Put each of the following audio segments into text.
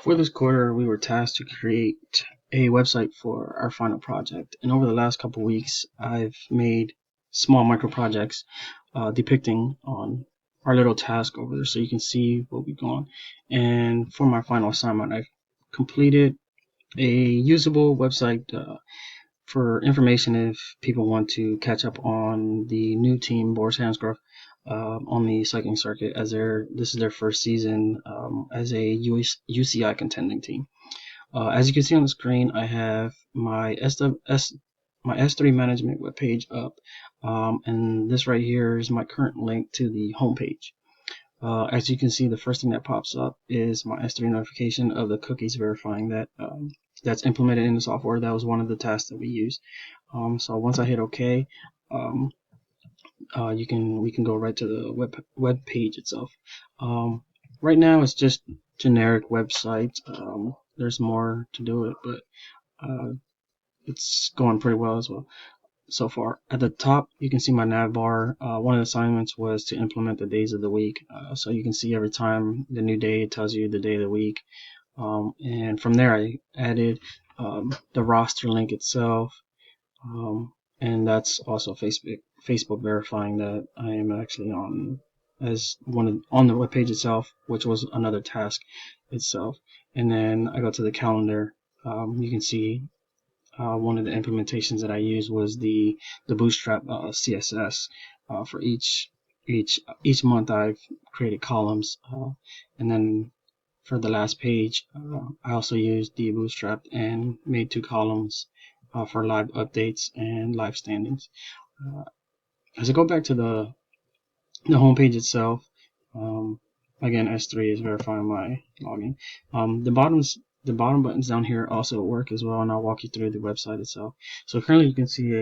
For this quarter, we were tasked to create a website for our final project. And over the last couple of weeks, I've made small micro projects depicting on our little task over there so you can see what we've gone. And for my final assignment, I've completed a usable website for information if people want to catch up on the new team, Boris Hansgrohe, on the cycling circuit, as this is their first season as a UCI contending team. As you can see on the screen, I have my S3 management webpage up, and this right here is my current link to the homepage. As you can see, the first thing that pops up is my S3 notification of the cookies verifying that that's implemented in the software. That was one of the tasks that we used. So once I hit OK, we can go right to the web page itself. Right now it's just generic website. There's more to do it, but it's going pretty well as well so far. At the top, you can see my nav bar. One of the assignments was to implement the days of the week. So you can see every time the new day, it tells you the day of the week. And from there, I added the roster link itself. And that's also Facebook verifying that I am actually on on the web page itself, which was another task itself. And then I go to the calendar. You can see one of the implementations that I used was the Bootstrap CSS. For each month, I've created columns, and then for the last page, I also used the Bootstrap and made 2 columns for live updates and live standings. As I go back to the homepage itself, again, S3 is verifying my login. The bottom buttons down here also work as well, and I'll walk you through the website itself. So currently you can see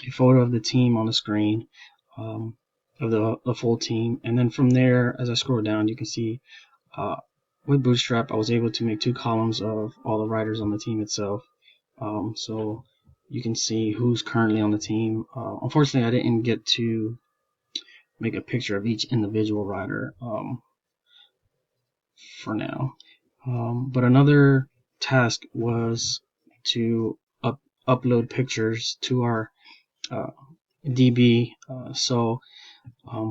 a photo of the team on the screen, of the full team, and then from there, as I scroll down, you can see with Bootstrap I was able to make 2 columns of all the riders on the team itself. So you can see who's currently on the team. Unfortunately, I didn't get to make a picture of each individual rider for now. But another task was to upload pictures to our DB.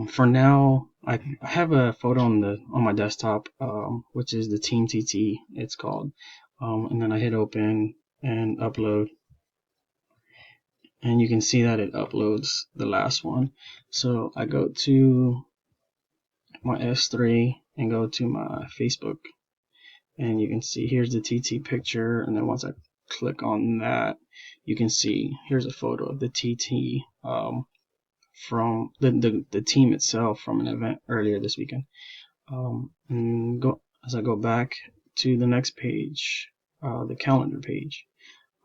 For now, I have a photo on my desktop, which is the Team TT. It's called, and then I hit open and upload, and you can see that it uploads the last one. So I go to my S3 and go to my Facebook, and you can see here's the TT picture, and then once I click on that, you can see here's a photo of the TT from the team itself from an event earlier this weekend. And as I go back to the next page, the calendar page,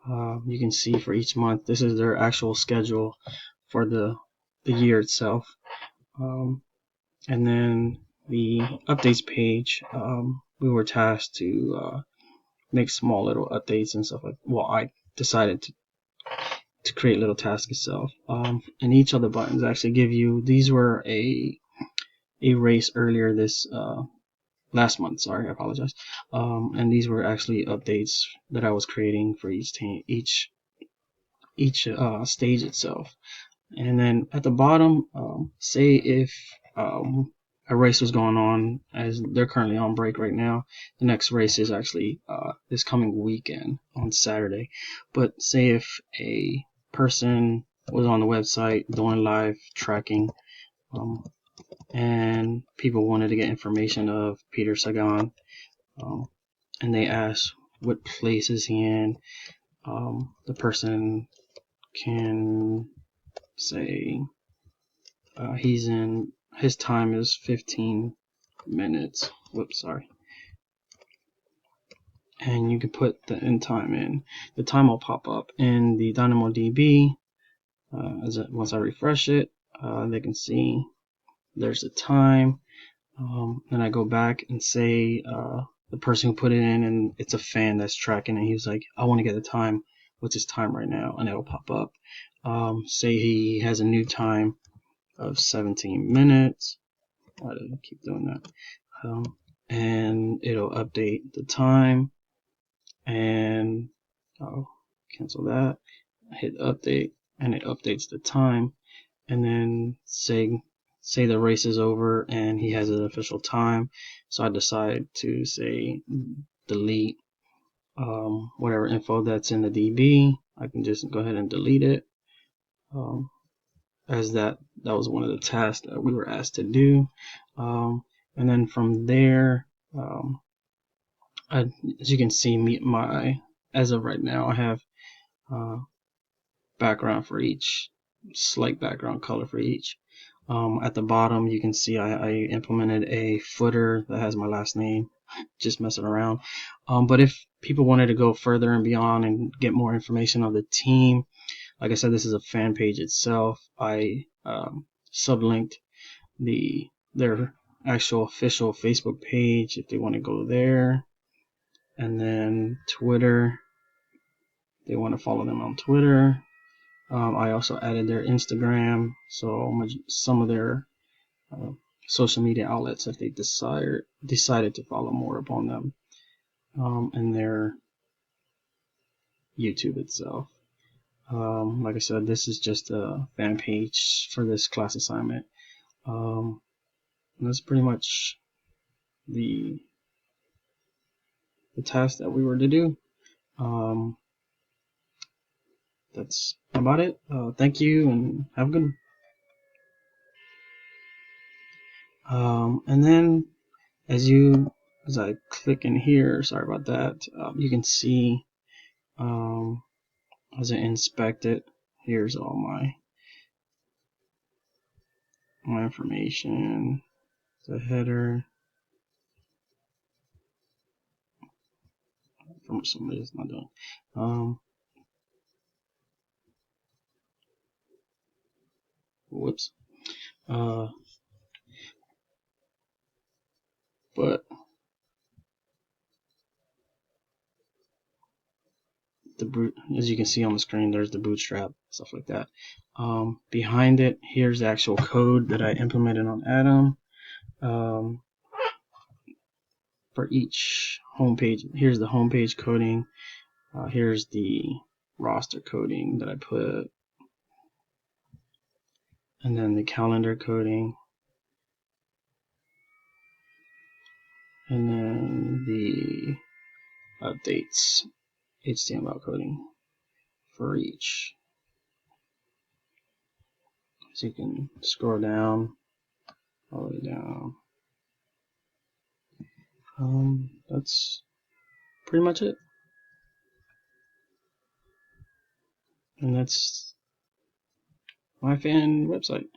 you can see for each month this is their actual schedule for the year itself. And then the updates page, we were tasked to make small little updates and stuff like. Well, I decided to create little tasks itself. And each of the buttons actually give you. These were a race earlier this last month. Sorry, I apologize. And these were actually updates that I was creating for each team, each stage itself. And then at the bottom, say if a race was going on, as they're currently on break right now. The next race is actually this coming weekend on Saturday. But say if a person was on the website doing live tracking, and people wanted to get information of Peter Sagan, and they asked what place is he in, the person can say his time is 15 minutes. Whoops, sorry. And you can put the end time in. The time will pop up in the DynamoDB. Once I refresh it, they can see there's the time. Then I go back and say the person who put it in, and it's a fan that's tracking, and he was like, I want to get the time. What's his time right now? And it'll pop up. Say he has a new time of 17 minutes. Why did I keep doing that? and it'll update the time, and I'll cancel that, hit update, and it updates the time, and then say the race is over and he has an official time. So I decide to say delete whatever info that's in the DB. I can just go ahead and delete it, as that was one of the tasks that we were asked to do. And then from there, as you can see, as of right now, I have background for each, slight background color for each. At the bottom, you can see I implemented a footer that has my last name, just messing around. But if people wanted to go further and beyond and get more information on the team, like I said, this is a fan page itself. I sublinked their actual official Facebook page if they want to go there, and then Twitter, they want to follow them on Twitter. I also added their Instagram, so some of their social media outlets if they decided to follow more upon them, and their YouTube itself. Like I said, this is just a fan page for this class assignment. That's pretty much the task that we were to do. That's about it. Thank you and have a good one. And then as I click in here, sorry about that, you can see as I inspect it, here's all my information, the header. For some reason it's not doing. Whoops. But as you can see on the screen, there's the bootstrap, stuff like that. Behind it, here's the actual code that I implemented on Atom. For each homepage, here's the homepage coding. Here's the roster coding that I put, and then the calendar coding, and then the updates HTML coding for each. So you can scroll down, all the way down. That's pretty much it. And that's my fan website.